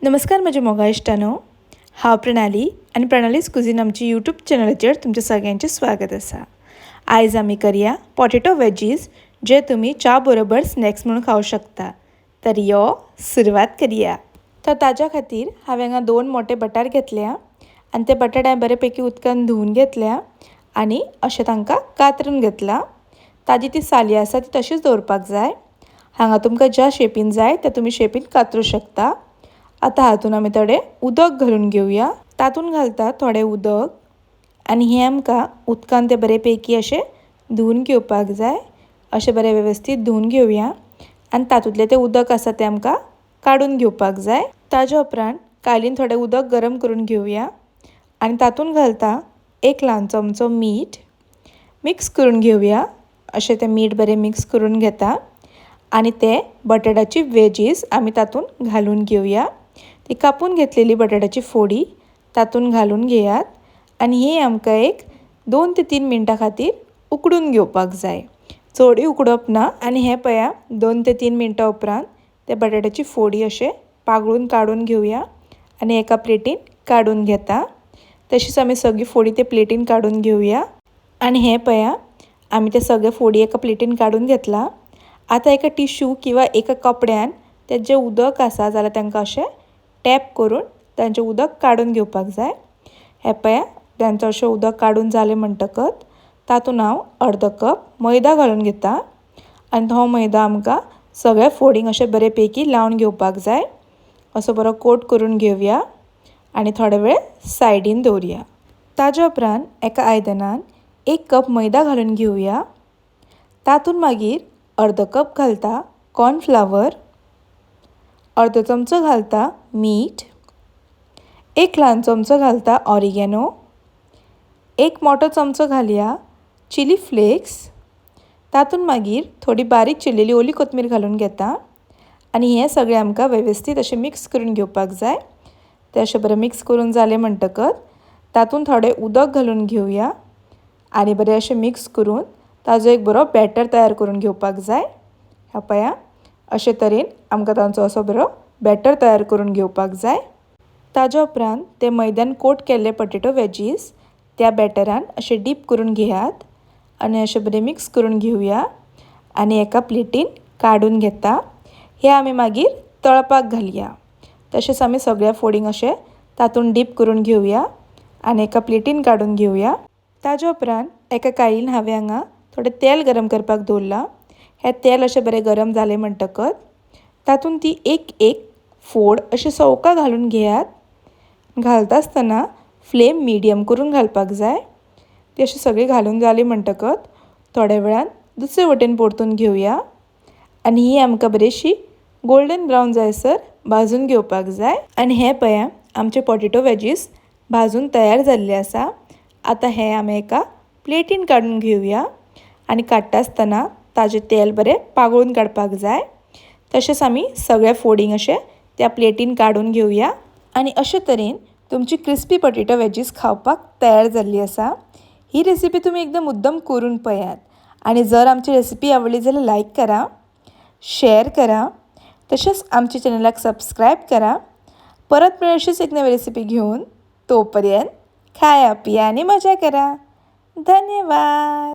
नमस्कार म्हजे मोगा इश्टानो, हांव प्रणाली आनी प्रणालीज कुझीन आमची यूट्यूब चॅनलाचेर तुमच्या सगळ्यांचें स्वागत आसा। आयज आमी करया पोटेटो वेजीस जे तुमी च्या बरोबर स्नॅक्स म्हणून खावं शकता। तर यो सुरवात करया। तर ताज्या खातीर हांवें हांगा 2 मोठे बटाट घेतल्या आनी ते बटाट हांवें बरे पैकी उदकान धुवन घेतल्या आनी अशें तांकां कातरून घेतला। ताजी ती साली आसा ती तशीच दवरपाक जाय। हांगा तुमकां ज्या शेपीन जाय त्या तुमी शेपीन कातरूं शकता। आता हातून आमी थोडे उदक घालून घेवया। तातून घालता थोडे उदक आनी हे आमकां उदकान ते बरे पैकी अशें धुवन घेवपाक जाय। अशें बरें वेवस्थीत धुवन घेवया आनी तातूंतले ते उदक आसा ते आमकां काडून घेवपाक जाय। ताज्या उपरांत कायलीन थोडे उदक गरम करून घेवया आनी तातून घालता 1 ल्हान चमचो मीठ मिक्स करून घेवया। अशें ते मीठ बरें मिक्स करून घेता आनी ते बटाटाची वेजीस आमी तातून घालून घेवया। ती कापून घेतलेली बटाट्याची फोडी तातून घालून घेयात आनी ही आमकां एक 2 ते 3 मिनटां खातीर उकडून घेवपाक जाय। चडूय उकडप ना आनी हे पया 2 ते 3 मिनटां उपरांत ते बटाट्याची फोडी अशें पागळून काडून घेवया आनी एका प्लेटीन काडून घेता। तशीच आमी सगळी फोडी ते प्लेटीन काडून घेवया आनी हे पया आमी ते सगळे फोडी एका प्लेटीन काडून घेतला। आता एका टिश्यू किंवा एका कपड्यान ते जे उदक आसा जाल्यार तांकां अशें टॅप करून तांचें उदक काडून घेवपाक जाय। हे पया तांचें अशें उदक काडून जालें म्हणटकच तातूंत हांव अर्द कप मैदा घालून घेता आनी हो मैदा आमकां सगळ्या फोडींक अशें बरे पैकी लावन घेवपाक जाय। असो बरो कोट करून घेवया आनी थोडे वेळ सायडीन दवरया। ताज्या उपरांत एका आयदनान 1 कप मैदा घालून घेवया। तातूंत मागीर अर्द कप घालता कॉर्नफ्लावर, अर्द चमचो घालता मीठ, 1 ल्हान चमचो घालता ऑरिगेनो, 1 मोठो चमचो घालया चिली फ्लेक्स। तातूंत मागीर थोडी बारीक चिरलेली ओली कोथमीर घालून घेता आनी हें सगळें आमकां वेवस्थीत अशें मिक्स करून घेवपाक जाय। तें अशें बरें मिक्स करून जालें म्हणटकच तातूंत थोडें उदक घालून घेवया आनी बरें अशें मिक्स करून ताजो एक बरो बॅटर तयार करून घेवपाक जाय। ह्या पया अशे तरेन आमकां तांचो असो बरो बॅटर तयार करून घेवपाक जाय। ताज्या उपरांत ते मैद्यान कोट केल्ले पोटेटो वेजीस त्या बॅटरान अशे डीप करून घेयात आनी अशें बरें मिक्स करून घेवया आनी एका प्लेटीन काडून घेता। हे आमी मागीर तळपाक घालया। तशेंच आमी सगळ्या फोडींक अशें तातूंत डीप करून घेवया आनी एका प्लेटीन काडून घेवया। ताज्या उपरांत एका कायलीन हांवें हांगा थोडें तेल गरम करपाक दवरलां। हें तेल अशें बरें गरम जालें म्हणटकच तातूंत ती एक फोड अशी सवका घालून घेयात। घालता आसतना फ्लेम मिडियम करून घालपाक जाय। ती अशी सगळी घालून जाली म्हणटकच थोड्या वेळान दुसरे वटेन परतून घेवया आनी ही आमकां बरीशी गोल्डन ब्रावन जायसर भाजून घेवपाक जाय। आनी हे पया आमचे पोटेटो वेजीस भाजून तयार जाल्ले आसा। आतां हे आमी एका प्लेटीन काडून घेवया आनी काडटा आसतना ताजें तेल बरें पागळून काडपाक जाय। तशेंच आमी सगळ्या फोडींक अशें त्या प्लेटीन काडून घेवया आनी अशे तरेन तुमची क्रिस्पी पोटेटो वेजीस खावपाक तयार जाल्ली आसा। ही रेसिपी तुमी एकदम मुद्दम करून पळयात आनी जर आमची रेसिपी आवडली जाल्यार लायक करा, शेअर करा, तशेंच आमच्या चॅनलाक सबस्क्रायब करा। परत मेळ अशीच एक नवी रेसिपी घेवन तोपर्यंत खाया पिया आनी मजा करा। धन्यवाद।